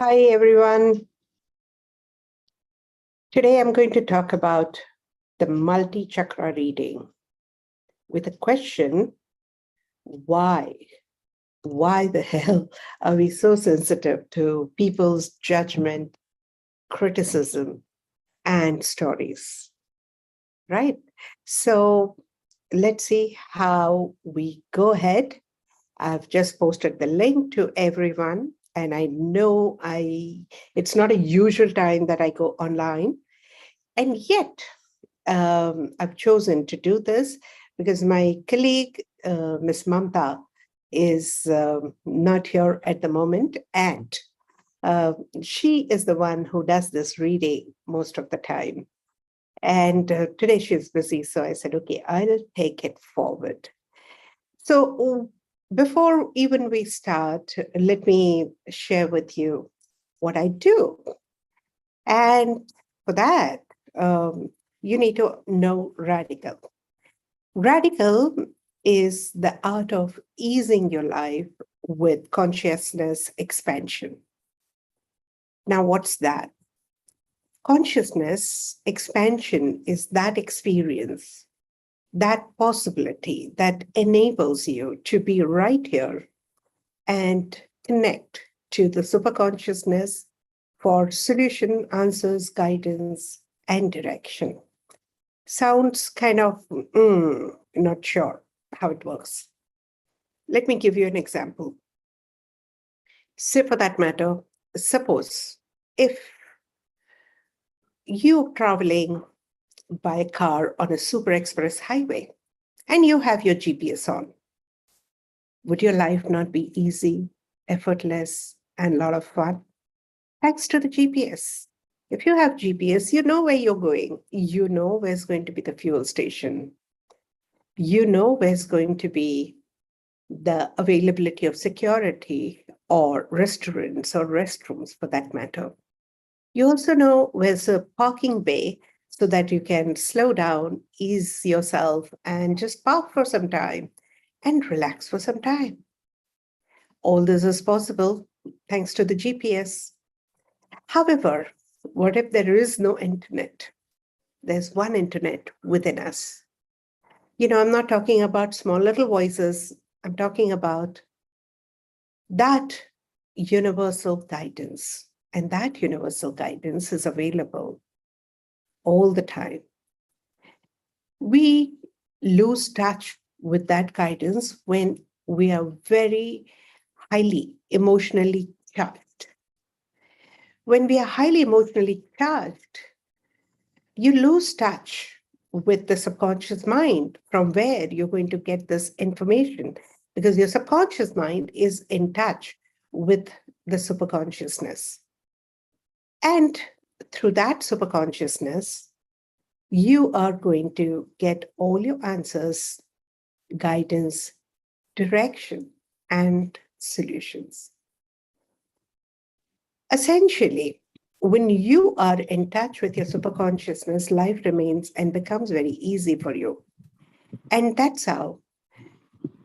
Hi, everyone. Today I'm going to talk about the multi-chakra reading with a question, why? Why the hell are we so sensitive to people's judgment, criticism, and stories? Right? So let's see how we go ahead. I've just posted the link to everyone, and I know it's not a usual time that I go online. And yet, I've chosen to do this because my colleague, Ms. Mamta, is not here at the moment. And she is the one who does this reading most of the time. And today she's busy. So I said, okay, I'll take it forward. So before even we start, let me share with you what I do. And for that, you need to know radical. Radical is the art of easing your life with consciousness expansion. Now, what's that? Consciousness expansion is that experience, that possibility that enables you to be right here and connect to the superconsciousness for solution, answers, guidance, and direction. Sounds kind of not sure how it works. Let me give you an example. Say, for that matter, suppose if you're traveling by car on a super express highway and you have your GPS on, would your life not be easy, effortless, and a lot of fun? Thanks to the GPS. If you have GPS, you know where you're going. You know where's going to be the fuel station. You know where's going to be the availability of security or restaurants or restrooms for that matter. You also know where's a parking bay so that you can slow down, ease yourself, and just park for some time and relax for some time. All this is possible thanks to the GPS. However, what if there is no internet? There's one internet within us. I'm not talking about small little voices. I'm talking about that universal guidance. And that universal guidance is available all the time. We lose touch with that guidance when we are very highly emotionally charged. When we are highly emotionally charged, you lose touch with the subconscious mind from where you're going to get this information, because your subconscious mind is in touch with the superconsciousness. And through that superconsciousness, you are going to get all your answers, guidance, direction, and solutions. Essentially, when you are in touch with your superconsciousness, life remains and becomes very easy for you. And that's how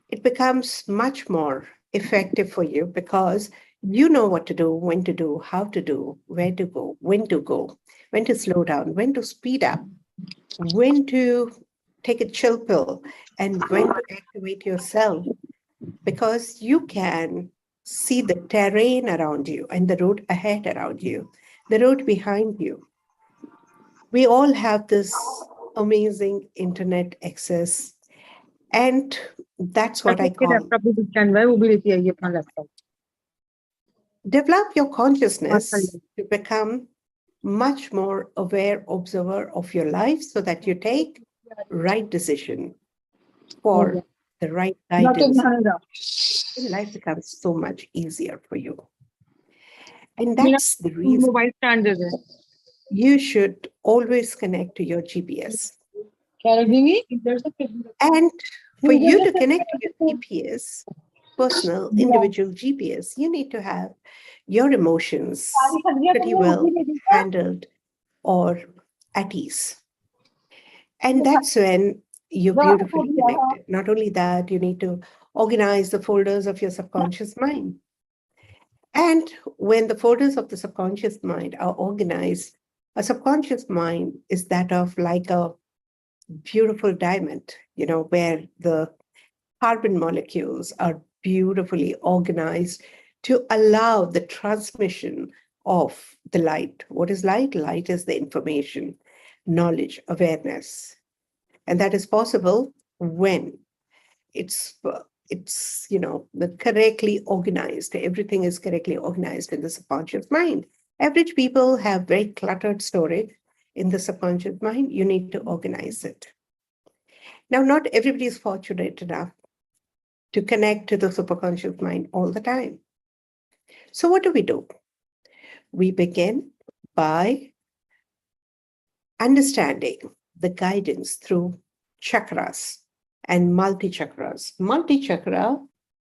it becomes much more effective for you, because you know what to do, when to do, how to do, where to go, when to slow down, when to speed up, when to take a chill pill, and when to activate yourself, because you can see the terrain around you and the road ahead around you, the road behind you. We all have this amazing internet access, and that's what I call develop your consciousness to become much more aware observer of your life, so that you take right decision for the right guidance. Life becomes so much easier for you. And that's the reason you should always connect to your GPS. And for you to connect to your GPS, personal, individual GPS, you need to have your emotions pretty well handled or at ease. And that's when you're beautifully connected. Not only that, you need to organize the folders of your subconscious mind. And when the folders of the subconscious mind are organized, a subconscious mind is that of like a beautiful diamond, where the carbon molecules are beautifully organized to allow the transmission of the light. What is light? Light is the information, knowledge, awareness. And that is possible when it's the correctly organized. Everything is correctly organized in the subconscious mind. Average people have very cluttered storage in the subconscious mind. You need to organize it. Now, not everybody is fortunate enough to connect to the superconscious mind all the time. So what do? We begin by understanding the guidance through chakras and multi-chakras. Multi-chakra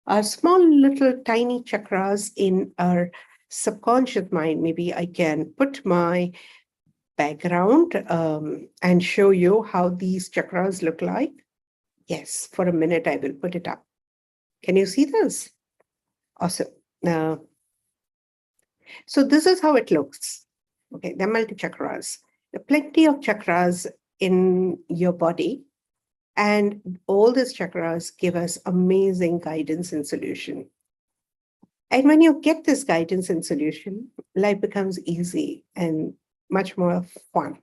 are small little tiny chakras in our subconscious mind. Maybe I can put my background and show you how these chakras look like. Yes, for a minute I will put it up. Can you see this? Awesome. So this is how it looks. Okay, there are multi-chakras. There are plenty of chakras in your body, and all these chakras give us amazing guidance and solution. And when you get this guidance and solution, life becomes easy and much more fun.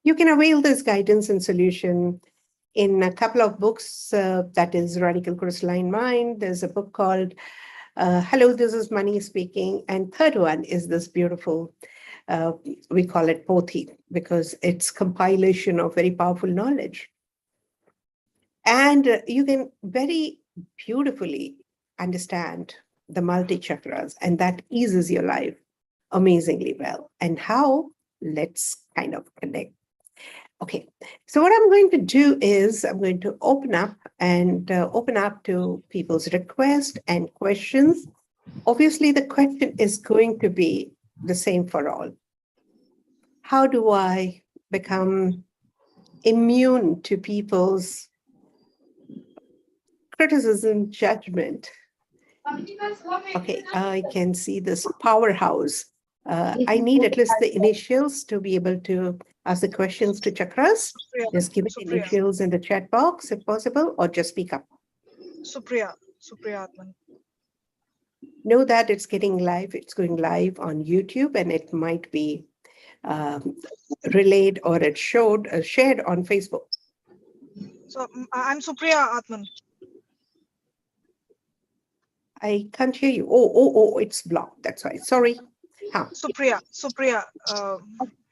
You can avail this guidance and solution in a couple of books, that is Radical Crystalline Mind. There's a book called Hello, This is Money Speaking. And third one is this beautiful, we call it Pothi, because it's compilation of very powerful knowledge. And you can very beautifully understand the multi-chakras, and that eases your life amazingly well. And how? Let's kind of connect. Okay, so what I'm going to do is I'm going to open up to people's requests and questions. Obviously, the question is going to be the same for all. How do I become immune to people's criticism, judgment? Okay, I can see this powerhouse. I need at least the initials to be able to ask the questions to chakras. Just give me initials in the chat box if possible, or just speak up. Supriya Atman. Know that it's getting live. It's going live on YouTube, and it might be relayed or it's shared on Facebook. So I'm Supriya Atman. I can't hear you. Oh, it's blocked. That's why. Sorry. Huh. Supriya.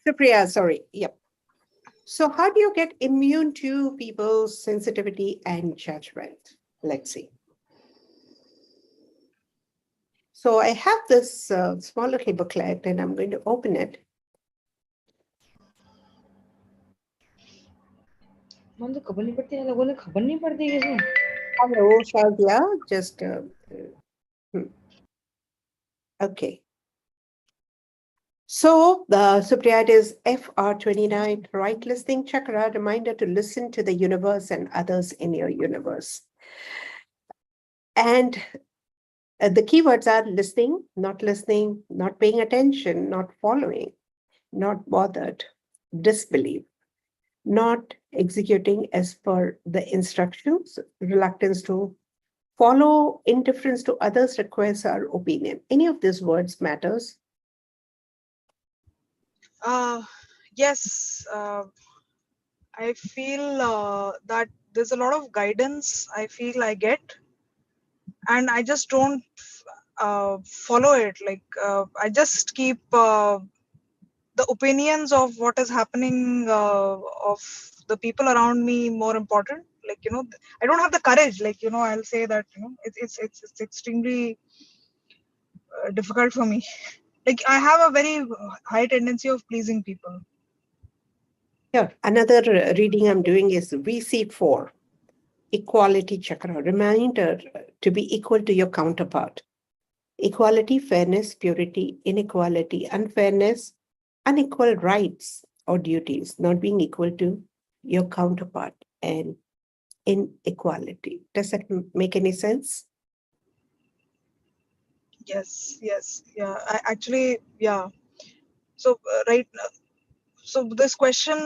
Supriya, sorry. Yep. So how do you get immune to people's sensitivity and judgment? Let's see. So I have this small little booklet, and I'm going to open it. Hello, Shazia. Just okay. So the Supriya is FR29, right listening chakra, reminder to listen to the universe and others in your universe. And the keywords are listening, not paying attention, not following, not bothered, disbelief, not executing as per the instructions, reluctance to follow, indifference to others' requests or opinion. Any of these words matters? Yes, I feel that there's a lot of guidance I feel I get, and I just don't follow it. Like I just keep the opinions of what is happening of the people around me more important. Like I don't have the courage. Like I'll say that it's extremely difficult for me. Like I have a very high tendency of pleasing people. Here, another reading I'm doing is VC4, Equality Chakra, reminder to be equal to your counterpart. Equality, fairness, purity, inequality, unfairness, unequal rights or duties, not being equal to your counterpart, and inequality. Does that make any sense? Yes, yes, yeah. I actually, yeah. So right, so this question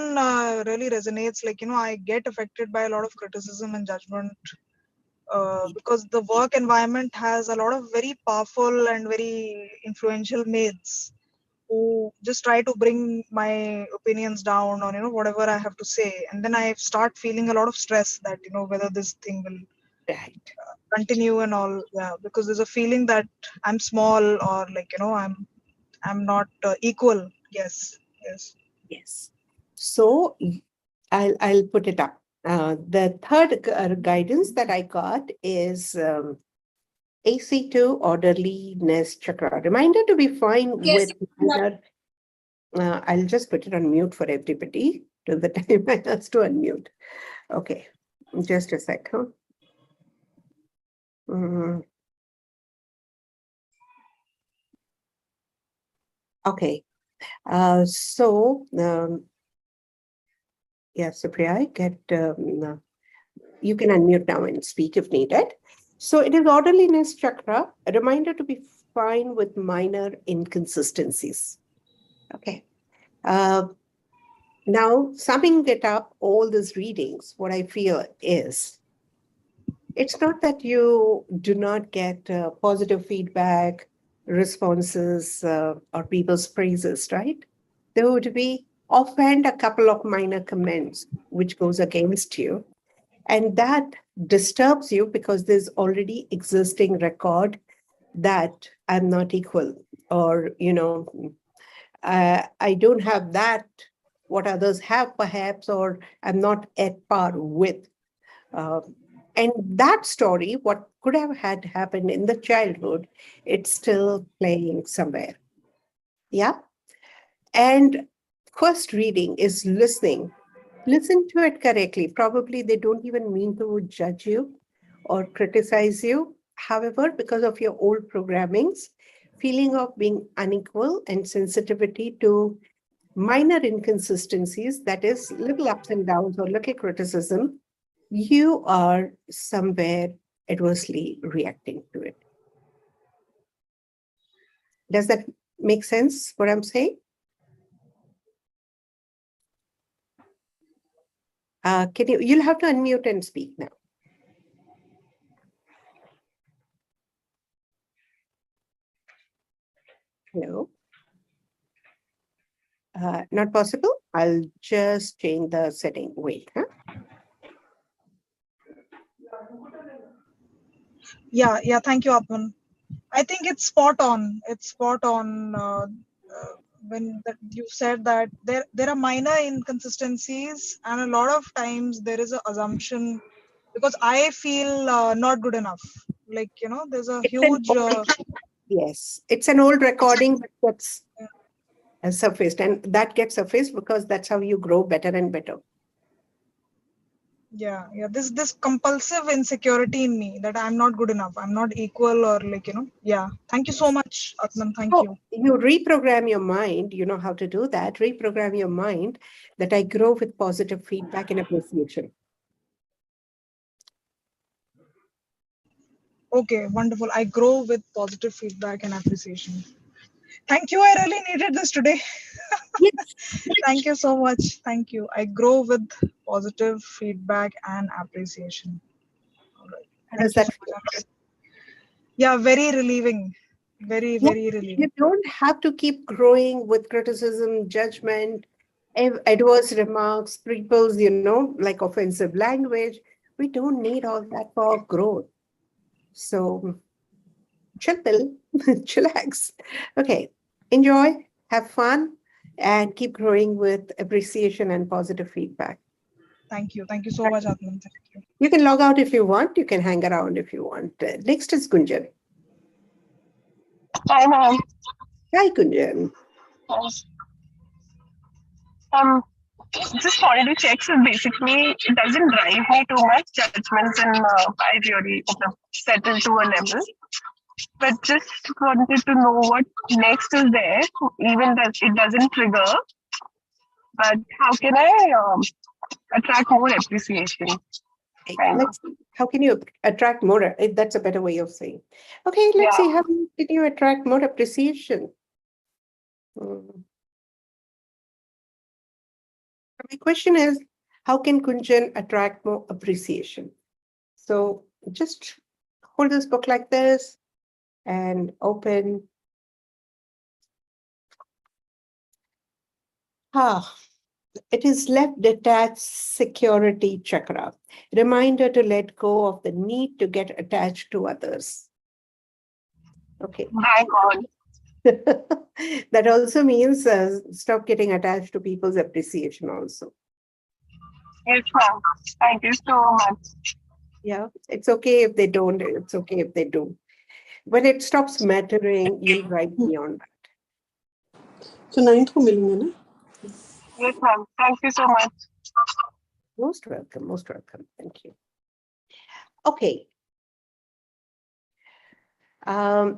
really resonates. Like, I get affected by a lot of criticism and judgment because the work environment has a lot of very powerful and very influential mates who just try to bring my opinions down on whatever I have to say, and then I start feeling a lot of stress that whether this thing will Right. continue and all. Yeah, because there's a feeling that I'm small, or like I'm not equal. Yes, yes. Yes. So I'll put it up. The third guidance that I got is AC2 orderliness chakra. Reminder to be fine Yes. with minor. I'll just put it on mute for everybody till the time I ask to unmute. Okay, just a sec. Huh? Mm, okay. Yeah, Supriya, you can unmute now and speak if needed. So it is orderliness chakra, a reminder to be fine with minor inconsistencies. Okay. Now, summing it up, all these readings, what I feel is it's not that you do not get positive feedback, responses, or people's praises, right? There would be often a couple of minor comments which goes against you, and that disturbs you because there's already existing record that I'm not equal, or I don't have that what others have perhaps, or I'm not at par with. And that story, what could have had happened in the childhood, it's still playing somewhere. Yeah. And first reading is listening. Listen to it correctly. Probably they don't even mean to judge you or criticize you. However, because of your old programmings, feeling of being unequal and sensitivity to minor inconsistencies, that is, little ups and downs or little criticism, you are somewhere adversely reacting to it. Does that make sense, what I'm saying? You'll have to unmute and speak now. Hello. Not possible. I'll just change the setting. Wait. Huh? Yeah. Thank you, Apan. I think it's spot on. It's spot on when you said that there are minor inconsistencies, and a lot of times there is an assumption because I feel not good enough. Like there's a It's an huge. old, yes, it's an old recording that gets surfaced, and that gets surfaced because that's how you grow better and better. Yeah. This compulsive insecurity in me that I'm not good enough, I'm not equal, or like yeah. Thank you so much, Atman. Thank So you. you reprogram your mind, you know how to do that. Reprogram your mind that I grow with positive feedback and appreciation. Okay, wonderful. I grow with positive feedback and appreciation. Thank you. I really needed this today. Yes. Thank you so much. Thank you. I grow with positive feedback and appreciation. All right. How does Thank you that so feel? much. Yeah, very relieving. Very, Yeah, very you relieving. don't have to keep growing with criticism, judgment, adverse remarks, people's, like offensive language. We don't need all that for growth. So chill, chillax. Okay, enjoy, have fun, and keep growing with appreciation and positive feedback. Thank you. Thank you so much, Atman. Thank you. You can log out if you want. You can hang around if you want. Next is Gunjan. Hi, ma'am. Hi, Gunjan. Um, just wanted to check. So basically, it doesn't drive me too much judgments, and I really settle to a level. But just wanted to know what next is there, even that it doesn't trigger. But how can I attract more appreciation? Okay, Kind of. How can you attract more? That's a better way of saying. Okay, let's see, how can you attract more appreciation? My question is, how can Kunjan attract more appreciation? So just hold this book like this and open. It is left detached security chakra. Reminder to let go of the need to get attached to others. Okay. My God. That also means stop getting attached to people's appreciation also. Yes, ma'am. Thank you so much. Yeah, it's okay if they don't, it's okay if they do. When it stops mattering, you'll write beyond that. So 9th को मिलेंगे ना? Yes, ma'am. Thank you so much. Most welcome, most welcome. Thank you. Okay.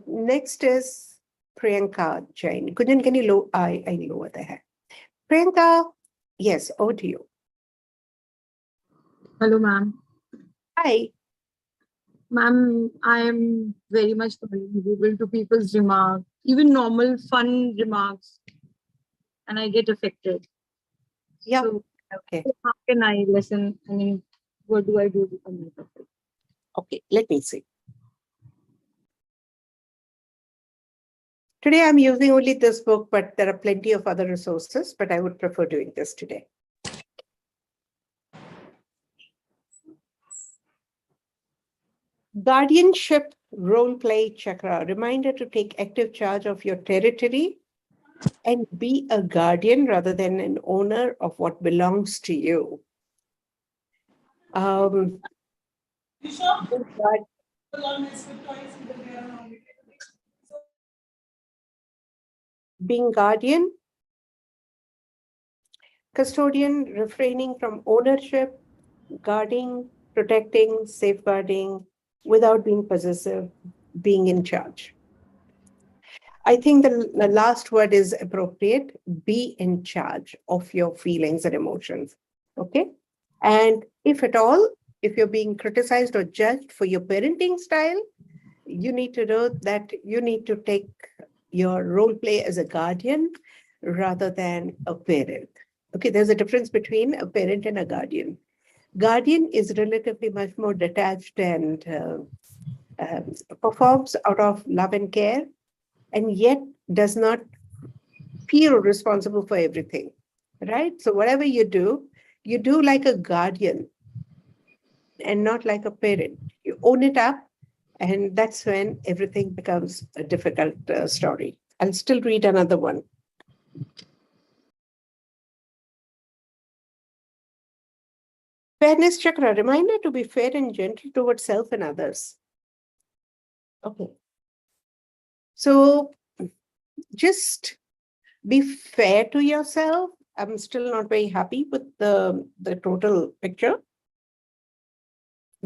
Next is Priyanka Jain. Kunjan, can you I lower the hand. Priyanka, yes, over to you. Hello, ma'am. Hi. Ma'am, I am very much vulnerable to people's remarks, even normal fun remarks, and I get affected. Yeah. So, Okay. how can I lessen? I mean, what do I do to come out of it? Okay, let me see. Today I'm using only this book, but there are plenty of other resources, but I would prefer doing this today. Guardianship role play chakra, reminder to take active charge of your territory and be a guardian rather than an owner of what belongs to you. Being guardian, custodian, refraining from ownership, guarding, protecting, safeguarding, without being possessive, being in charge. I think the last word is appropriate. Be in charge of your feelings and emotions. Okay. And if at all, if you're being criticized or judged for your parenting style, you need to know that you need to take your role play as a guardian rather than a parent. Okay, there's a difference between a parent and a guardian. Guardian is relatively much more detached and performs out of love and care, and yet does not feel responsible for everything, right? So whatever you do like a guardian and not like a parent. You own it up, and that's when everything becomes a difficult story. I'll still read another one. Fairness chakra, reminder to be fair and gentle towards self and others. Okay. So just be fair to yourself. I'm still not very happy with the total picture.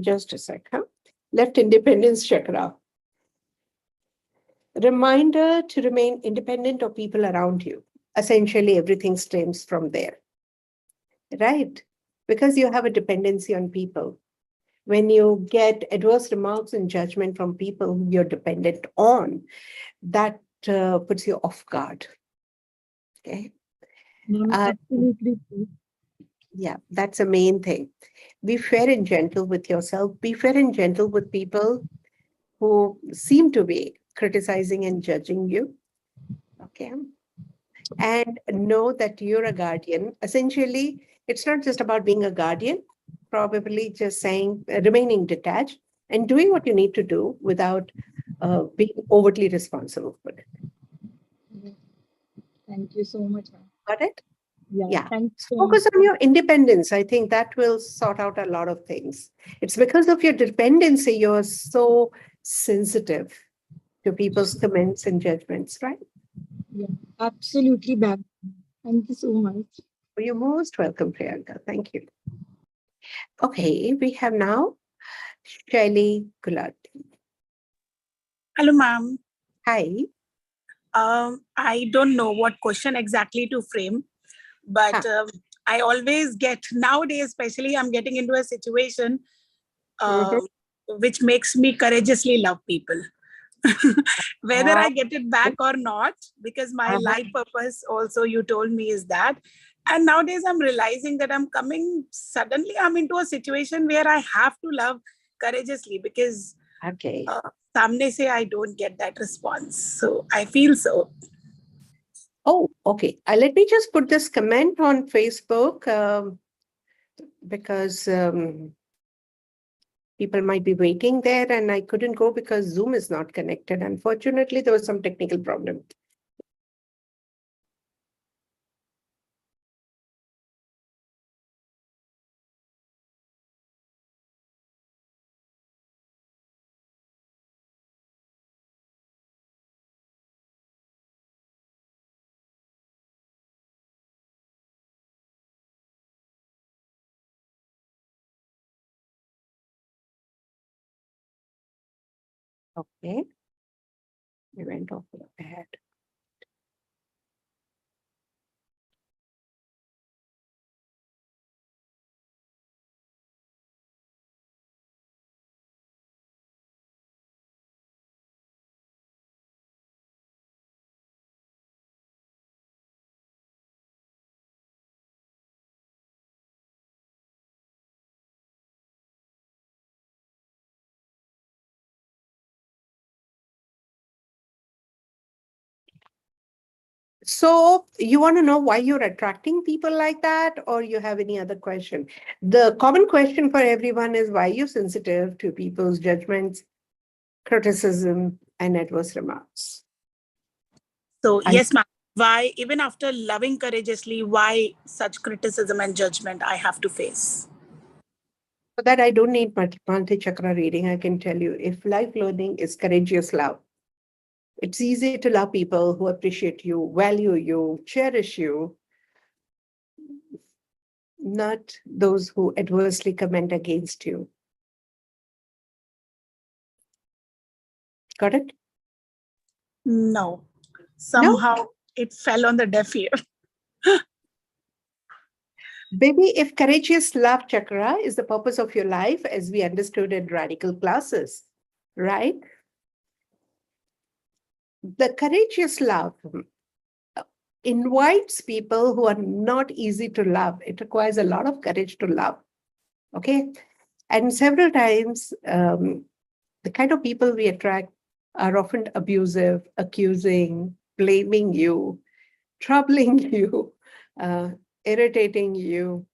Just a sec, huh? Left independence chakra. Reminder to remain independent of people around you. Essentially, everything stems from there, right? Because you have a dependency on people. When you get adverse remarks and judgment from people who you're dependent on, that puts you off guard. Okay. Absolutely. Yeah, that's the main thing. Be fair and gentle with yourself. Be fair and gentle with people who seem to be criticizing and judging you. Okay. And know that you're a guardian. Essentially, it's not just about being a guardian, probably just saying, remaining detached and doing what you need to do without being overtly responsible for it. Thank you so much. Got it? Yeah. Thanks. Focus on your independence. I think that will sort out a lot of things. It's because of your dependency, you're so sensitive to people's comments and judgments, right? Yeah, absolutely, ma'am. Thank you so much. You're most welcome, Priyanka. Thank you. Okay, we have now Shaili Gulati. Hello, ma'am. Hi. I don't know what question exactly to frame, but I always get, nowadays especially, I'm getting into a situation which makes me courageously love people. Whether I get it back or not, because my life purpose also, you told me, is that. And nowadays I'm realizing that suddenly I'm into a situation where I have to love courageously, because samne se I don't get that response. So I feel so. Oh, okay. Let me just put this comment on Facebook because people might be waiting there, and I couldn't go because Zoom is not connected. Unfortunately, there was some technical problem. Okay. We went off ahead. So you want to know why you're attracting people like that, or you have any other question? The common question for everyone is why you're sensitive to people's judgments, criticism, and adverse remarks. So yes, ma'am. Why, even after loving courageously, why such criticism and judgment I have to face? For that, I don't need multi-chakra reading. I can tell you, if life learning is courageous love, it's easy to love people who appreciate you, value you, cherish you, not those who adversely comment against you. Got it? No. Somehow it fell on the deaf ear. Baby, if courageous love chakra is the purpose of your life, as we understood in radical classes, right? The courageous love invites people who are not easy to love. It requires a lot of courage to love. Okay. And several times, the kind of people we attract are often abusive, accusing, blaming you, troubling you, irritating you,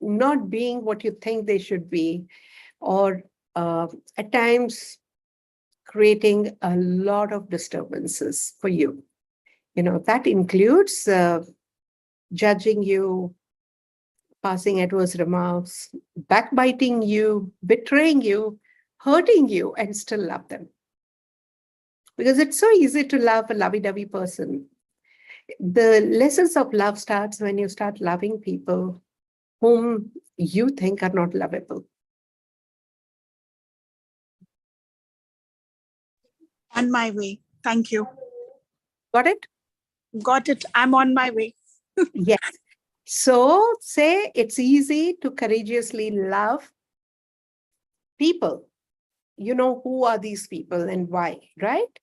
not being what you think they should be, or at times creating a lot of disturbances for you. You know, that includes judging you, passing adverse remarks, backbiting you, betraying you, hurting you, and still love them. Because it's so easy to love a lovey-dovey person. The lessons of love starts when you start loving people whom you think are not lovable. On my way. Thank you. Got it? Got it. I'm on my way. Yes. So say it's easy to courageously love people. You know who are these people and why, right?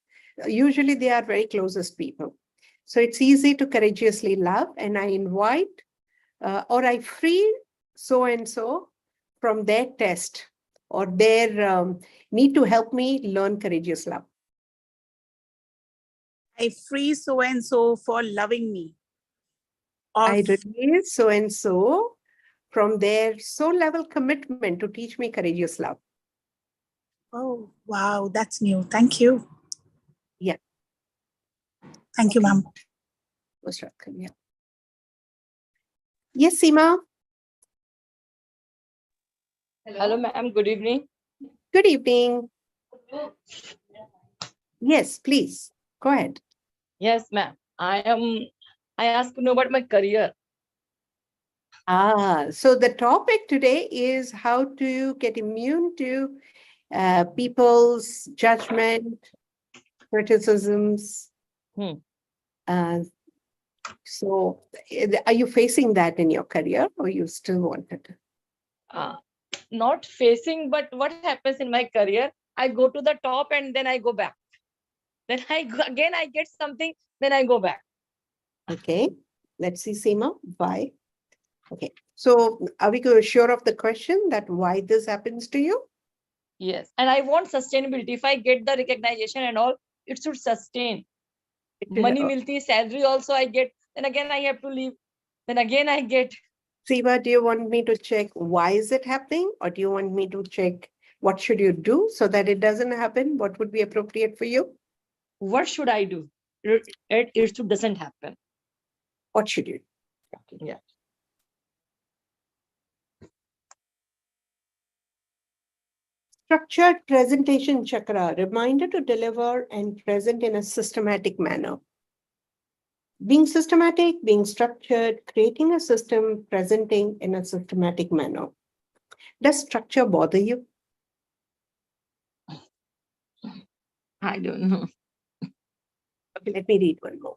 Usually they are very closest people. So it's easy to courageously love, and I invite or I free so-and-so from their test or their need to help me learn courageous love. I free so-and-so for loving me. I release so-and-so from their soul-level commitment to teach me courageous love. Oh, wow. That's new. Thank you. Yeah. Thank you, ma'am. Most welcome. Yeah. Yes, Seema. Hello, ma'am. Good evening. Good evening. Yes, please. Go ahead. Yes, ma'am. I asked to know about my career. So the topic today is how to get immune to people's judgment, criticisms. So are you facing that in your career, or you still want it? not facing, but what happens in my career, I go to the top and then I go back. Then again, I get something, then I go back. Okay, let's see, Seema, why? Okay, so are we sure of the question that why this happens to you? Yes. And I want sustainability. If I get the recognition and all, it should sustain. Money milti, salary also I get. Then again, I have to leave. Then again, I get. Seema, do you want me to check why is it happening? Or do you want me to check what should you do so that it doesn't happen? What would be appropriate for you? What should I do? It doesn't happen. What should you do? Yeah. Structured presentation chakra, reminder to deliver and present in a systematic manner. Being systematic, being structured, creating a system, presenting in a systematic manner. Does structure bother you? I don't know. Okay, let me read one more.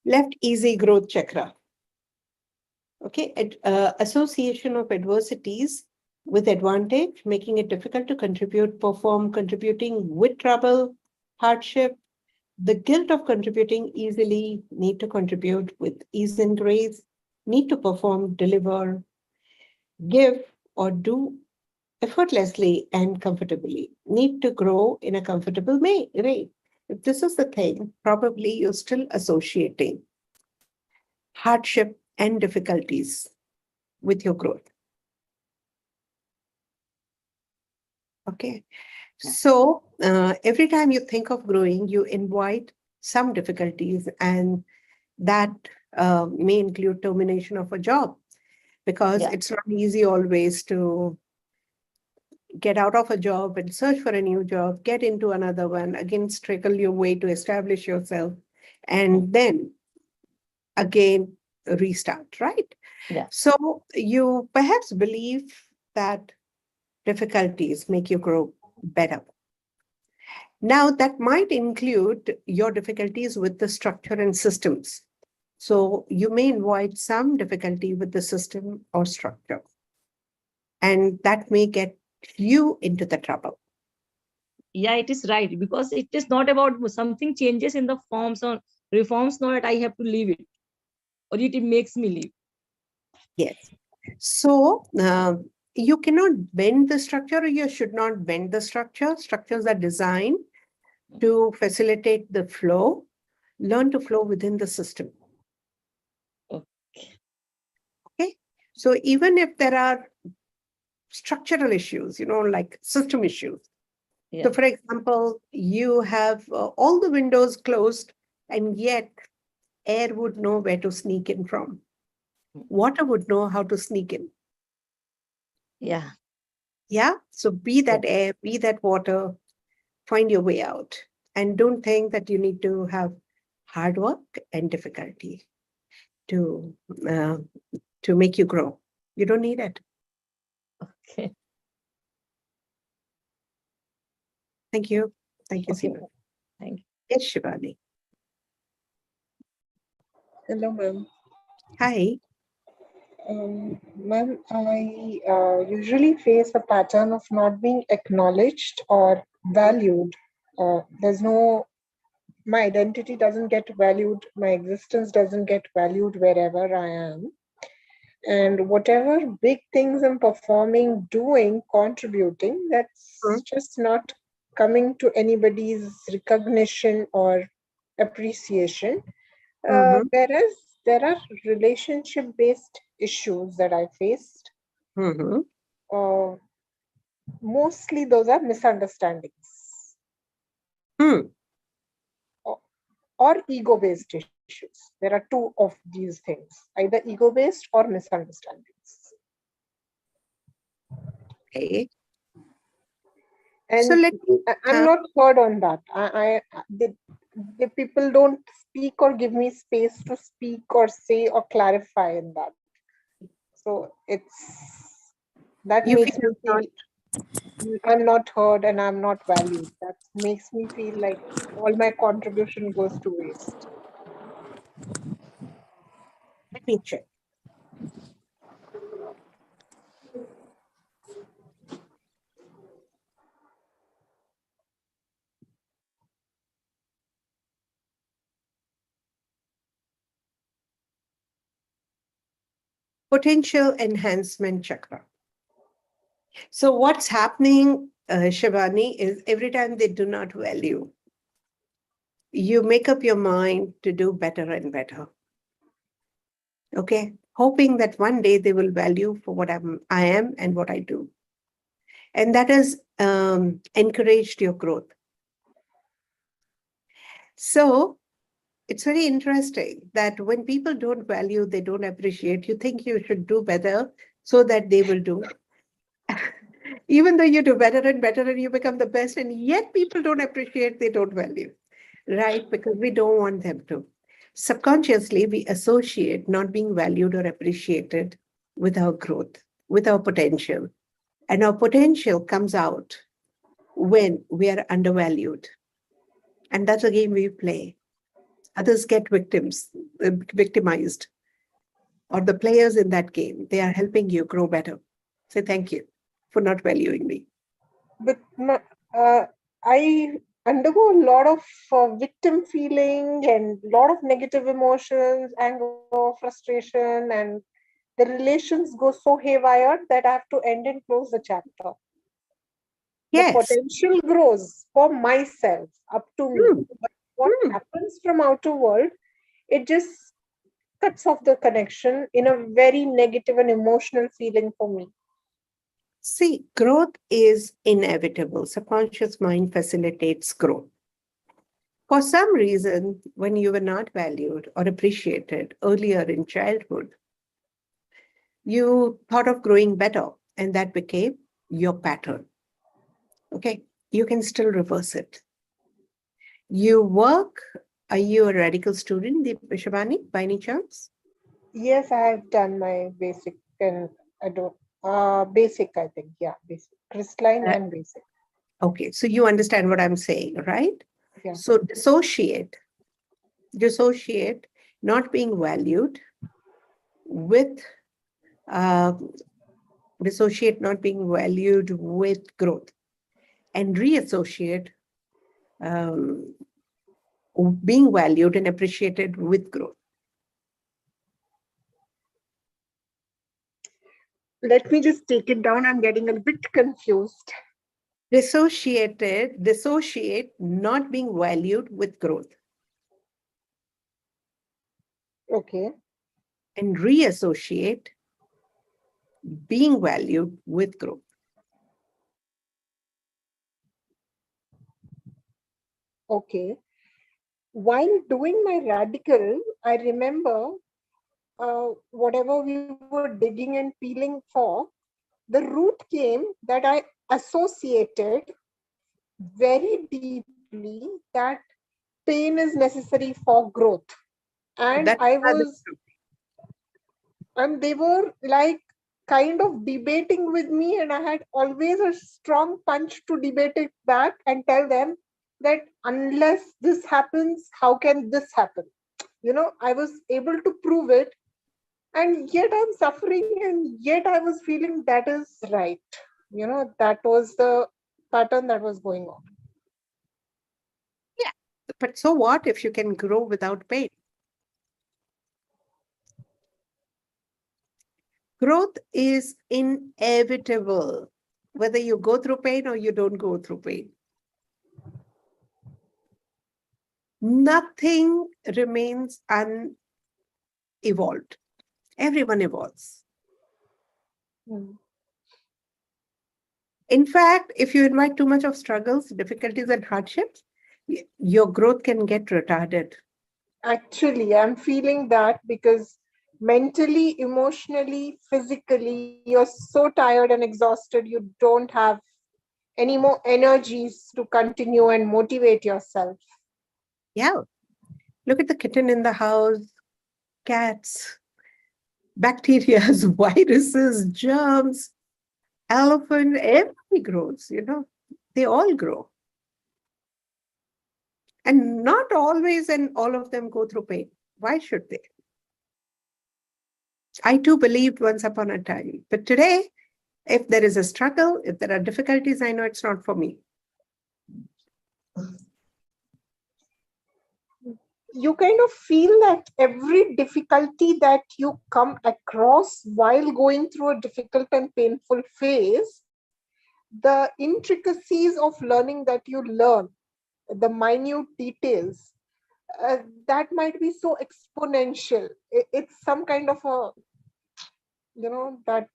Left easy growth chakra. Okay, association of adversities with advantage, making it difficult to contribute, perform, contributing with trouble, hardship, the guilt of contributing easily, need to contribute with ease and grace, need to perform, deliver, give, or do effortlessly and comfortably, need to grow in a comfortable way. If this is the thing, probably you're still associating hardship and difficulties with your growth. Okay. So every time you think of growing, you invite some difficulties, and that may include termination of a job, because it's not easy always to get out of a job and search for a new job, get into another one, again, struggle your way to establish yourself, and then again, restart, right? Yeah. So you perhaps believe that difficulties make you grow better. Now, that might include your difficulties with the structure and systems. So you may invite some difficulty with the system or structure, and that may get you into the trouble. Yeah, it is right, because it is not about something changes in the forms or reforms, not that I have to leave it or it makes me leave. Yes. So you cannot bend the structure, or you should not bend the structure. Structures are designed to facilitate the flow. Learn to flow within the system. Okay. So even if there are structural issues, like system issues. Yeah. So for example, you have all the windows closed, and yet air would know where to sneak in from. Water would know how to sneak in. Yeah. Yeah. So be that air, be that water, find your way out. And don't think that you need to have hard work and difficulty to make you grow. You don't need it. Okay. Thank you. Thank you, Okay. Seema. Thank you. Yes, Shivani. Hello, ma'am. Hi. Ma'am, I usually face a pattern of not being acknowledged or valued. My identity doesn't get valued, my existence doesn't get valued wherever I am. And whatever big things I'm performing, doing, contributing, that's just not coming to anybody's recognition or appreciation. Whereas there are relationship-based issues that I faced. Mostly those are misunderstandings or ego-based issues. There are two of these things, either ego-based or misunderstandings. Okay. And so I'm not heard on that. The people don't speak or give me space to speak or say or clarify in that. So that makes me feel I'm not heard and I'm not valued. That makes me feel like all my contribution goes to waste. me check. Potential enhancement chakra. So what's happening, Shivani, is every time they do not value, you make up your mind to do better and better. Okay, hoping that one day they will value for what I am and what I do. And that has encouraged your growth. So it's very interesting that when people don't value, they don't appreciate, you think you should do better so that they will do. Even though you do better and better and you become the best, and yet people don't appreciate, they don't value, right? Because we don't want them to. Subconsciously, we associate not being valued or appreciated with our growth, with our potential. And our potential comes out when we are undervalued. And that's a game we play. Others get victimized. Or the players in that game, they are helping you grow better. Say thank you for not valuing me. But I undergo a lot of victim feeling and a lot of negative emotions, anger, frustration, and the relations go so haywire that I have to end and close the chapter. Yes. The potential grows for myself, up to me. But what happens from outer world, it just cuts off the connection in a very negative and emotional feeling for me. See, growth is inevitable. Subconscious mind facilitates growth. For some reason, when you were not valued or appreciated earlier in childhood, you thought of growing better, and that became your pattern. Okay, you can still reverse it. You work, are you a radical student, Shivani, by any chance? Yes, I have done my basic and I don't basic, I think. Yeah, basic. Crystalline and basic. Okay, so you understand what I'm saying, right? Yeah. So dissociate not being valued with dissociate not being valued with growth, and reassociate being valued and appreciated with growth. Let me just take it down. I'm getting a bit confused. Dissociate not being valued with growth. Okay. And reassociate being valued with growth. Okay. While doing my radical, I remember whatever we were digging and peeling for, the root came that I associated very deeply that pain is necessary for growth. And and they were like kind of debating with me, and I had always a strong punch to debate it back and tell them that unless this happens, how can this happen? I was able to prove it, and yet I'm suffering, and yet I was feeling that is right. That was the pattern that was going on. Yeah, but so what if you can grow without pain? Growth is inevitable, whether you go through pain or you don't go through pain. Nothing remains unevolved. Everyone evolves. In fact, if you invite too much of struggles, difficulties, and hardships, your growth can get retarded. Actually, I'm feeling that because mentally, emotionally, physically, you're so tired and exhausted, you don't have any more energies to continue and motivate yourself. Yeah. Look at the kitten in the house, cats, bacteria, viruses, germs, elephant, everybody grows, they all grow. And not always and all of them go through pain. Why should they? I too believed once upon a time. But today, if there is a struggle, if there are difficulties, I know it's not for me. You kind of feel that every difficulty that you come across while going through a difficult and painful phase, the intricacies of learning that you learn, the minute details, that might be so exponential. It's some kind of a, that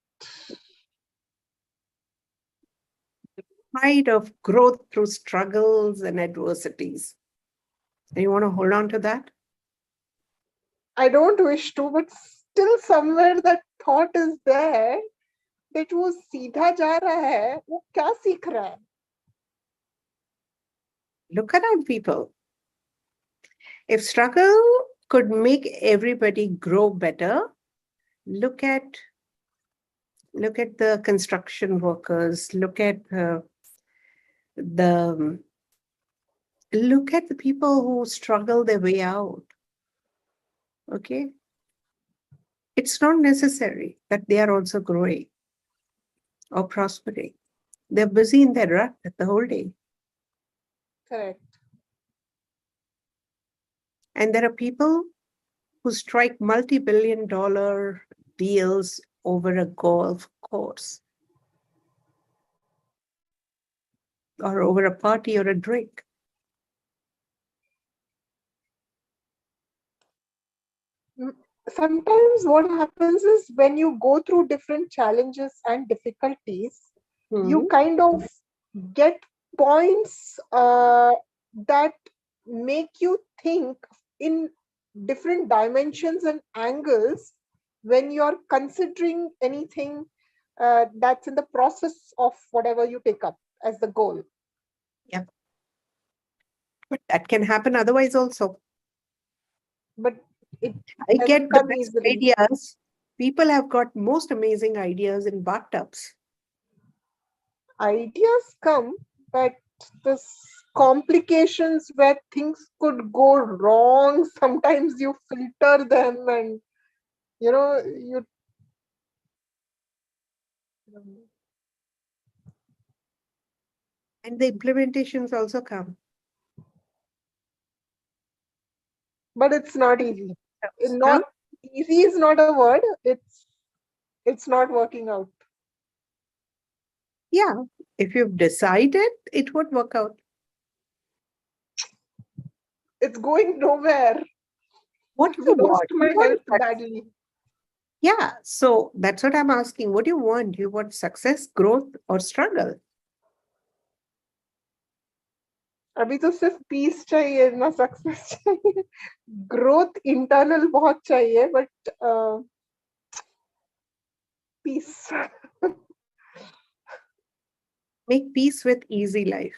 Pride of growth through struggles and adversities. And you want to hold on to that? I don't wish to, but still somewhere that thought is there that वो सीधा जा रहा है, वो क्या सीख रहा है? Look around people. If struggle could make everybody grow better, look at the construction workers, look at the people who struggle their way out. Okay? It's not necessary that they are also growing or prospering. They're busy in their rut the whole day. Correct. And there are people who strike multi-billion-dollar deals over a golf course or over a party or a drink. Sometimes what happens is when you go through different challenges and difficulties, you kind of get points that make you think in different dimensions and angles when you're considering anything that's in the process of whatever you take up as the goal. Yeah. But that can happen otherwise also. But it I doesn't get the come best easily. ideas. People have got most amazing ideas in bathtubs. Ideas come, but the complications where things could go wrong, sometimes you filter them and you And the implementations also come. but it's not easy. Not easy is not a word. It's not working out. Yeah, if you've decided, it would work out. It's going nowhere. What do I've you lost want? my You want health success. badly. Yeah, so that's what I'm asking. What do you want? Do you want success, growth, or struggle? अभी तो सिर्फ piece चाहिए ना success चाहिए growth internal बहुत चाहिए but peace Make peace with easy life.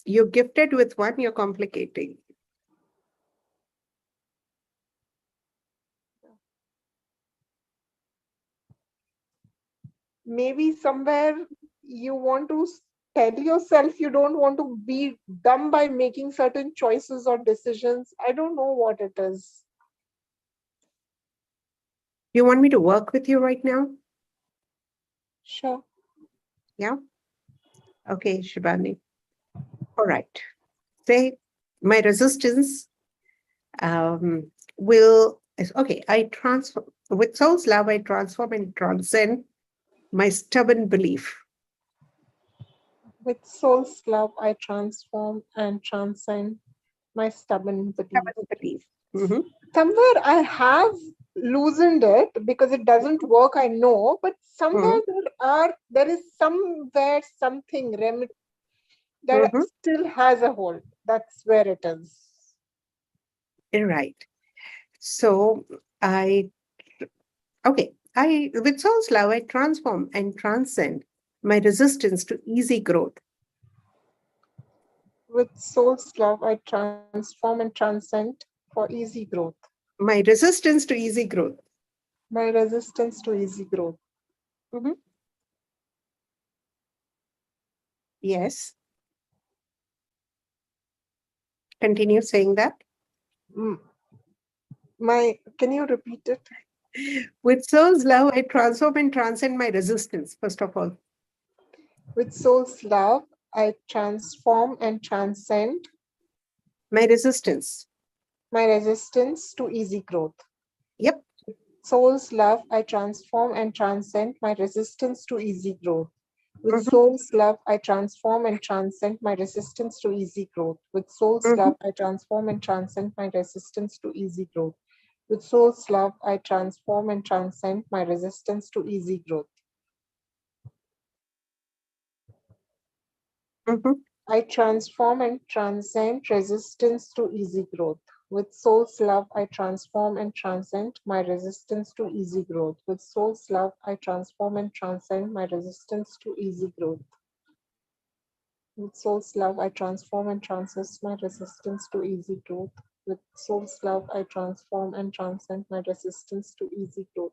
You're gifted with one, you're complicating. maybe somewhere you want to tell yourself you don't want to be dumb by making certain choices or decisions. I don't know what it is. You want me to work with you right now? Sure. Yeah? Okay, Shivani. All right. Say, my resistance okay, I transform, with soul's love, I transform and transcend my stubborn belief. With soul's love, I transform and transcend my stubborn belief. Somewhere I have loosened it because it doesn't work, I know, but somewhere there is somewhere something that still has a hold. That's where it is. Right. So with soul's love, I transform and transcend my resistance to easy growth. With soul's love, I transform and transcend for easy growth. My resistance to easy growth. My resistance to easy growth. Yes. Continue saying that. Can you repeat it? With soul's love, I transform and transcend my resistance, first of all. With soul's love, I transform and transcend My resistance. my resistance to easy growth. Yep. Soul's love, I transform and transcend my resistance to easy growth. With Mhm. soul's love, I transform and transcend my resistance to easy growth. With soul's Mhm. love, I transform and transcend my resistance to easy growth. With soul's love, I transform and transcend my resistance to easy growth. Mhm. I transform and transcend resistance to easy growth. With soul's love, I transform and transcend my resistance to easy growth. With soul's love, I transform and transcend my resistance to easy growth. With soul's love, I transform and transcend my resistance to easy growth. With soul's love, I transform and transcend my resistance to easy growth.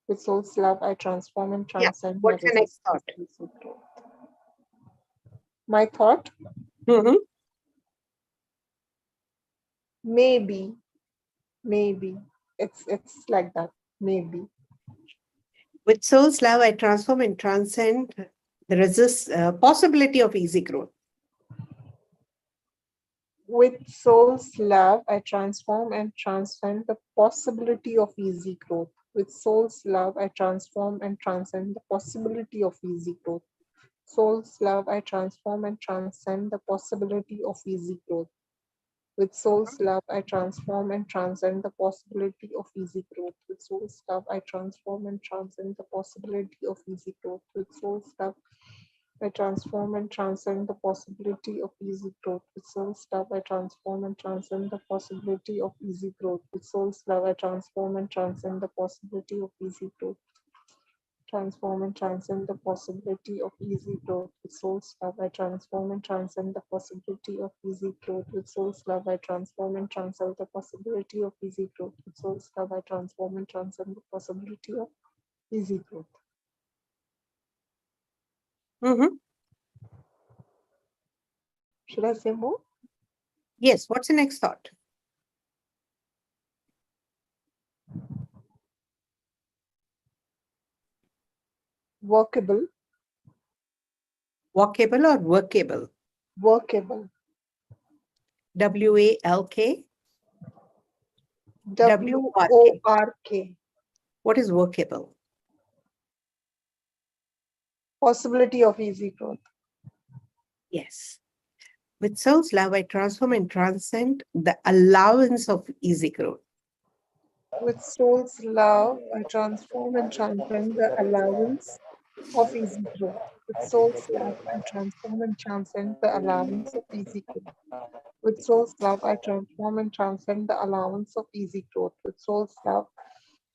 With soul's love, I transform and Yeah. transcend my What's your next resistance thought? to easy growth. My thought, Mhm. maybe it's like that, maybe. With soul's love, I transform and transcend the possibility of easy growth. With soul's love, I transform and transcend the possibility of easy growth. With soul's love, I transform and transcend the possibility of easy growth. Soul's love, I transform and transcend the possibility of easy growth. With soul's love, I transform and transcend the possibility of easy growth. With soul's love, I transform and transcend the possibility of easy growth. With soul's love, I transform and transcend the possibility of easy growth. With soul's love, I transform and transcend the possibility of easy growth. With soul's love, I transform and transcend the possibility of easy growth. Transform and transcend the possibility of easy growth. With soul's love, I transform and transcend the possibility of easy growth. With soul's love, I transform and transcend the possibility of easy growth. With soul's love, I transform and transcend the possibility of easy growth. Mhm. Should I say more? Yes. What's the next thought? Workable, Walkable or workable? workable. WALK? WORK. What is workable? Possibility of easy growth. Yes. With soul's love, I transform and transcend the allowance of easy growth. With soul's love, I transform and transcend the allowance of easy growth. With soul's love, I transform and transcend the allowance of easy growth. With soul's love, I transform and transcend the allowance of easy growth. With soul's love,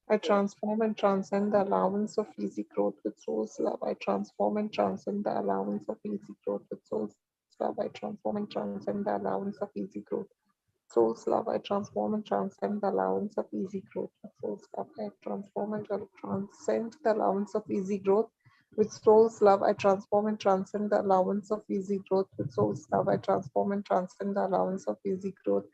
I transform and transcend the allowance of easy growth. With soul's love, I transform and transcend the allowance of easy growth. With soul's love, I transform and transcend the allowance of easy growth. Soul's love, I transform and transcend the allowance of easy growth. With soul's love, I transform and transcend the allowance of easy growth. With soul's love, I transform and transcend the allowance of easy growth. With soul's love, I transform and transcend the allowance of easy growth.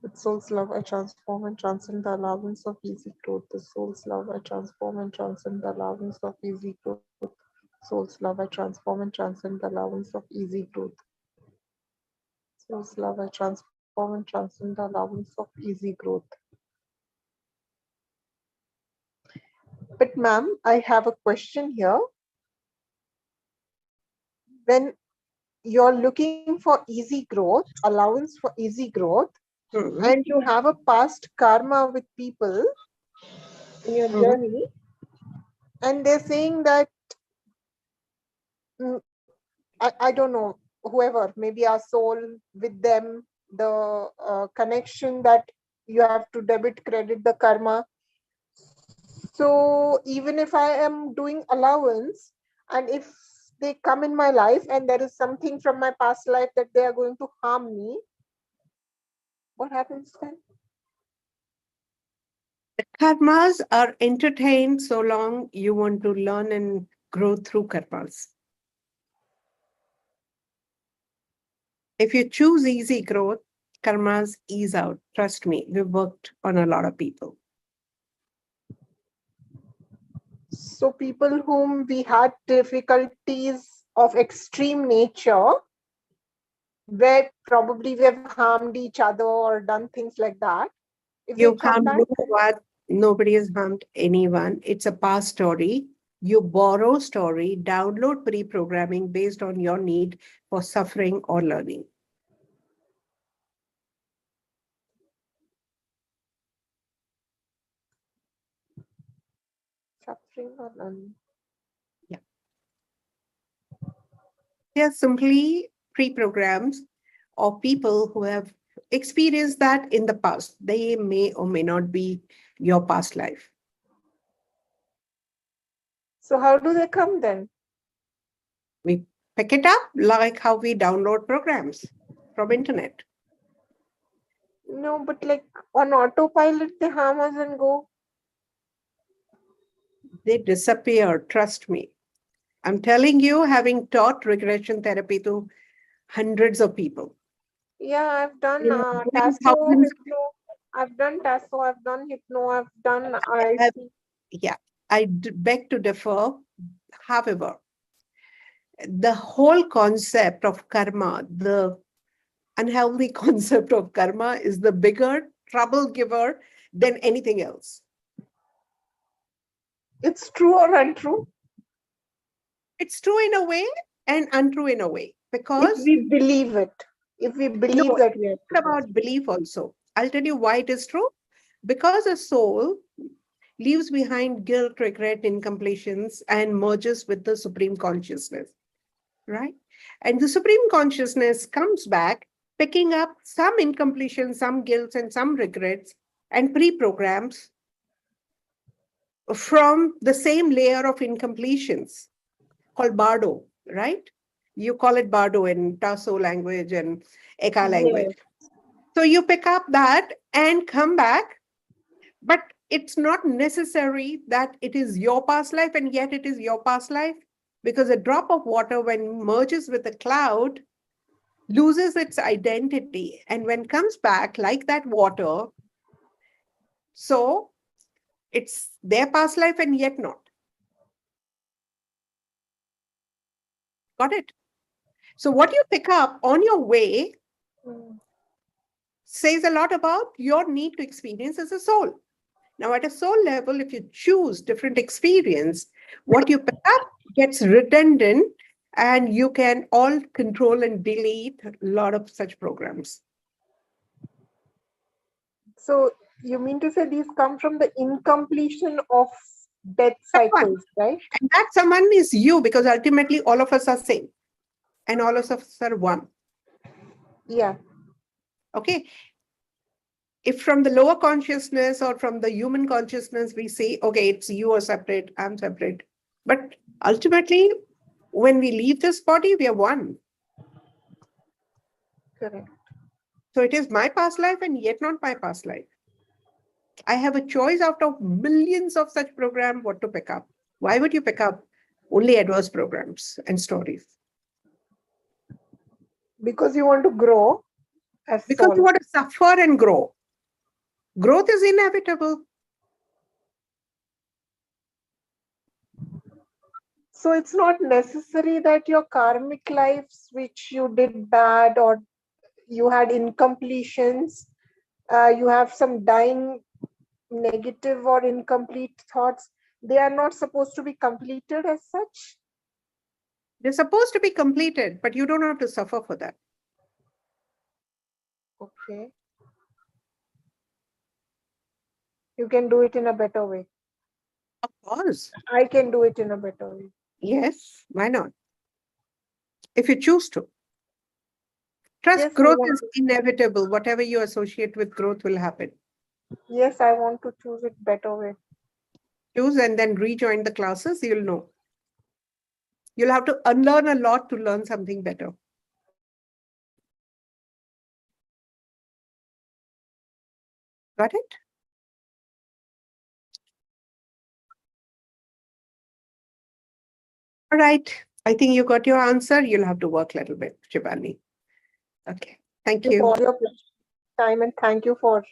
With soul's love, I transform and transcend the allowance of easy growth. With soul's love, I transform and transcend the allowance of easy growth. Soul's love, I transform and transcend the allowance of easy growth. Soul's love, I transform and transcend the allowance of easy growth. But ma'am, I have a question here. When you're looking for easy growth, allowance for easy growth, Mhm. and you have a past karma with people in your Mhm. journey, and they're saying that, I don't know, whoever, maybe our soul with them, the connection that you have to debit, credit the karma. So even if I am doing allowance, and if they come in my life and there is something from my past life that they are going to harm me, what happens then? The karmas are entertained so long you want to learn and grow through karmas. If you choose easy growth, karmas ease out. Trust me, we've worked on a lot of people. So people whom we had difficulties of extreme nature, where probably we have harmed each other or done things like that. If they You come harmed back, no one. Nobody has harmed anyone. It's a past story. You borrow story, download pre-programming based on your need for suffering or learning. suffering or learning. They are simply pre-programs of people who have experienced that in the past. They may or may not be your past life. So how do they come then? We pick it up like how we download programs from internet. No, but like on autopilot, they harm us and go. They disappear, trust me. I'm telling you, having taught regression therapy to hundreds of people. Yeah, I've done Doing Tasso, thousands of- Hypno. I've done Tasso, I've done Hypno, I've done I- IC. Yeah, beg to differ. However, the whole concept of karma, the unhealthy concept of karma, is the bigger trouble giver than anything else. It's true or untrue? It's true in a way and untrue in a way, If because we believe it. If we believe No, that we are it's about belief also. I'll tell you why it is true. Because a soul leaves behind guilt, regret, incompletions, and merges with the supreme consciousness, right? And the supreme consciousness comes back, picking up some incompletions, some guilts, and some regrets, and pre-programs from the same layer of incompletions called Bardo, right? You call it Bardo in Tasso language and Eka language. So you pick up that and come back, but it's not necessary that it is your past life, and yet it is your past life, because a drop of water, when merges with a cloud, loses its identity, and when comes back like that water, so it's their past life and yet not. Got it? So what you pick up on your way says a lot about your need to experience as a soul. Now, at a soul level, if you choose different experience, what you pick up gets redundant, and you can all control and delete a lot of such programs. So you mean to say these come from the incompletion of death cycles, right? And that someone is you, because ultimately all of us are same, and all of us are one. Yeah. Okay. If from the lower consciousness or from the human consciousness, we say, okay, it's you are separate, I'm separate. But ultimately, when we leave this body, we are one. Correct. So it is my past life and yet not my past life. I have a choice out of millions of such programs what to pick up. Why would you pick up only adverse programs and stories? Because you want to grow as Because soul. you want to suffer and grow. Growth is inevitable. So it's not necessary that your karmic lives, which you did bad or you had incompletions, you have some dying negative or incomplete thoughts, they are not supposed to be completed as such? They're supposed to be completed, but you don't have to suffer for that. Okay. You can do it in a better way. Of course. I can do it in a better way. Yes, why not? If you choose to. Trust, Yes, I growth want is inevitable. Whatever you associate with growth will happen. Yes, I want to choose it better way. Choose and then rejoin the classes, you'll know. You'll have to unlearn a lot to learn something better. Got it? All right. I think you got your answer. You'll have to work a little bit, Shivani. Okay. Thank With you. all your pleasure. time, and thank you for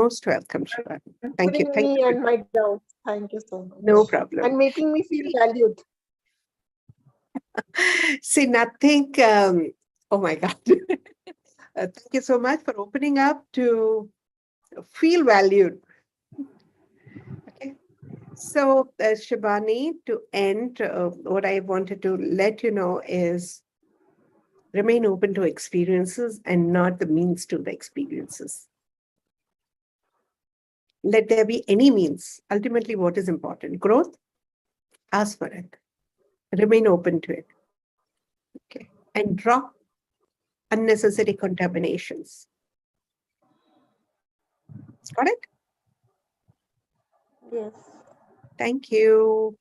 Most welcome, Shivani. Thank you. answering Thank me you. and my doubts. Thank you so much. No problem. And making me feel valued. See, nothing. Oh my God. Thank you so much for opening up to feel valued. Okay. So, Shivani, to end, what I wanted to let you know is remain open to experiences and not the means to the experiences. Let there be any means. Ultimately, what is important? Growth, ask for it. Remain open to it. Okay. And drop unnecessary contaminations. Got it? Yes. Thank you.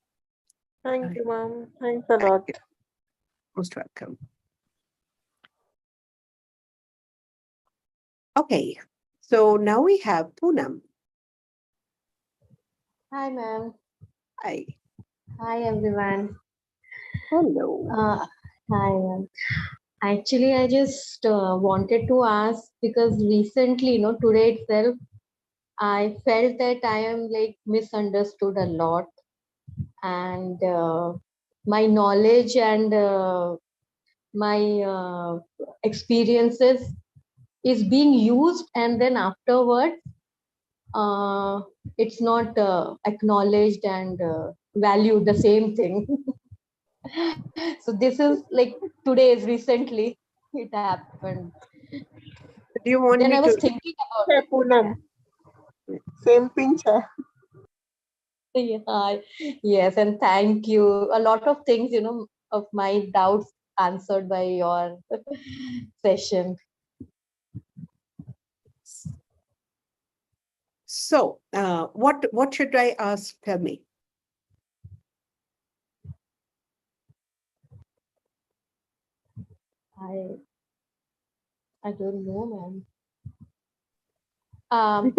Thank you, ma'am. Thanks a lot. Most welcome. Okay. So now we have Poonam. Hi, ma'am. Hi. Hi, everyone. Hello. Hi, ma'am. Actually, I just wanted to ask because recently, today itself, I felt that I am like misunderstood a lot, and my knowledge and my experiences is being used, and then afterwards, it's not acknowledged and valued the same thing. So this is like today's recently it happened. Do you want Then me I was to? thinking about Hey, it. Poonam. Same pinch. Yeah, yes, and thank you. A lot of things, of my doubts answered by your session. So, what should I ask? Tell me. I I don't know, ma'am. Um,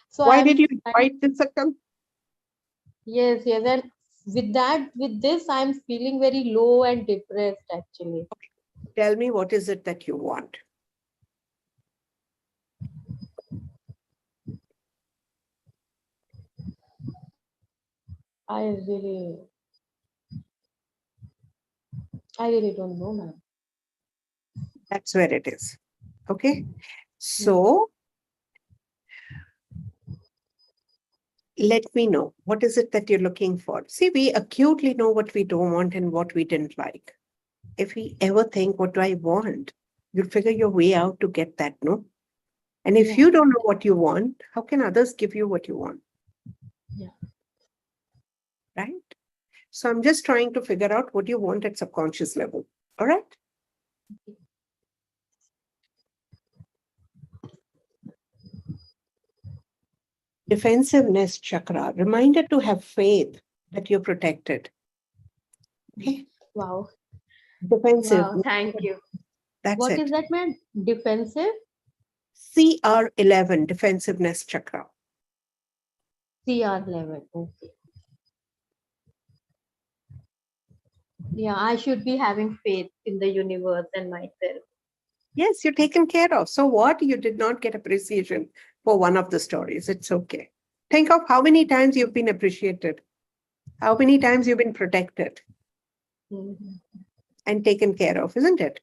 so Why did you I'm invite this account? yes, yes, and with this, I'm feeling very low and depressed actually. Tell me, what is it that you want? I really I really don't know, ma'am. That's where it is. Okay. So let me know, what is it that you're looking for? See, we acutely know what we don't want and what we didn't like. If we ever think, what do I want? You'll figure your way out to get that, no? And if Yeah. you don't know what you want, how can others give you what you want? Yeah. Right? So I'm just trying to figure out what you want at subconscious level. All right? Defensiveness chakra, reminder to have faith that you're protected. Okay? Wow. Defensive. Wow. Thank you. That's What it. is that, man? Defensive? CR11, defensiveness chakra. CR level. Okay. Yeah, I should be having faith in the universe and myself. Yes, you're taken care of. So what? You did not get appreciation for one of the stories. It's okay. Think of how many times you've been appreciated, how many times you've been protected and taken care of, isn't it?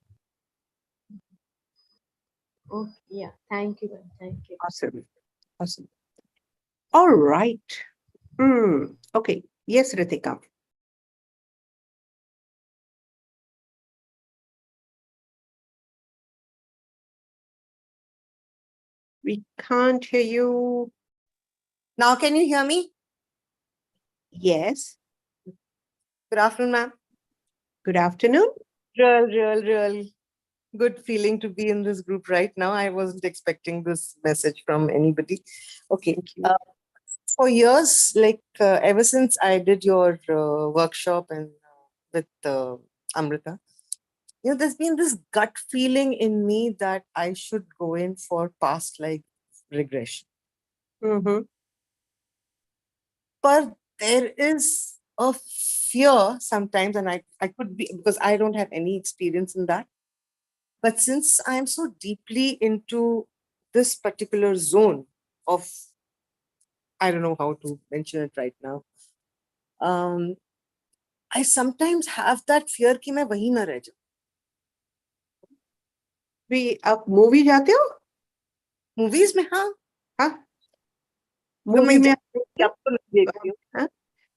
Okay. Yeah. Thank you, ma'am. Thank you. Awesome. Awesome. All right. Okay. Yes, Ritika. We can't hear you. Now, can you hear me? Yes. Good afternoon, ma'am. Good afternoon. Real good feeling to be in this group right now. I wasn't expecting this message from anybody. Okay. Thank you. For years, like ever since I did your workshop and with Amrita, there's been this gut feeling in me that I should go in for past life regression. Mm-hmm. But there is a fear sometimes, and I could be, because I don't have any experience in that. But since I'm so deeply into this particular zone of, I don't know how to mention it right now, I sometimes have that fear कि मैं वहीं ना रह जाऊं. भी आप movie जाते हो? Movies में हाँ. हाँ, तो मूवी मैं में अब तो नहीं देखती हूँ. हाँ?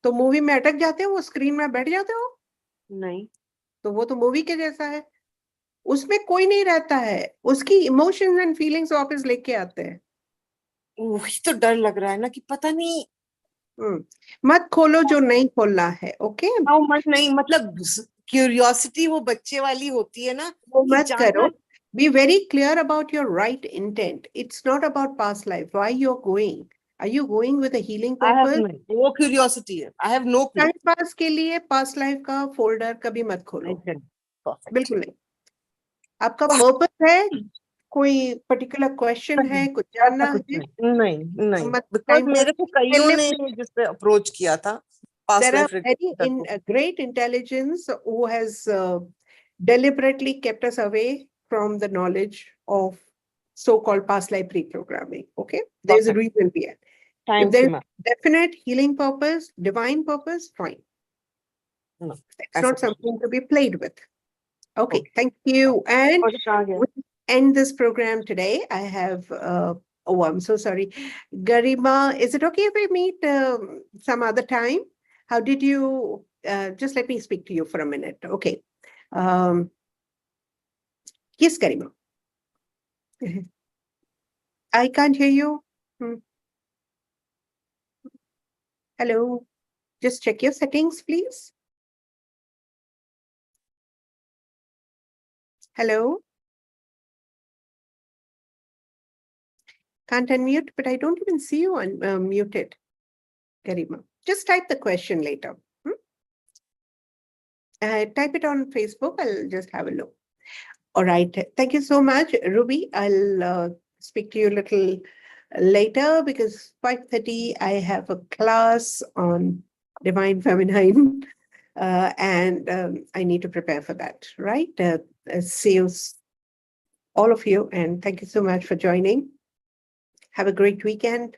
तो मूवी में अटक जाते हो, वो स्क्रीन में बैठ जाते हो, नहीं. तो वो तो मूवी के जैसा है. उसमें कोई नहीं रहता है, उसकी इमोशंस एंड फीलिंग्स वापस लेके आते हैं. वही तो डर लग रहा है ना कि पता नहीं. मत खोलो जो नहीं खोलना है. ओके, मत नहीं, मतलब क्यूरियोसिटी वो बच्चे वाली होती है ना, वो कि मत जानना. करो. Be very clear about your right intent. It's not about past life. Why you're going? Are you going with a healing I have purpose? no, वो क्यूरियोसिटी है. I have no clue. Time pass के लिए past life का folder कभी मत खोलो. Perfect. बिल्कुल नहीं. आपका पर्पस है, कोई पर्टिकुलर क्वेश्चन है, कुछ जानना है, नहीं. मत बिकॉज टाइम मेरे को कईयों पास. ने जिससे अप्रोच किया था past There are life very great intelligence who has deliberately kept us away from the knowledge of so-called past life reprogramming. Okay, there's a reason behind. If there's definite healing purpose, divine purpose, fine. No, it's not something to be played with. Okay, thank you. And we end this program today. I have, oh, I'm so sorry. Garima, is it okay if we meet some other time? How did you, just let me speak to you for a minute. Okay. Yes, Garima. I can't hear you. Hello. Just check your settings, please. Hello. Can't unmute, but I don't even see you muted, Garima. Just type the question later. Type it on Facebook. I'll just have a look. All right. Thank you so much, Ruby. I'll speak to you a little later because 5:30 I have a class on Divine Feminine and I need to prepare for that, right? See you, all of you, and thank you so much for joining. Have a great weekend.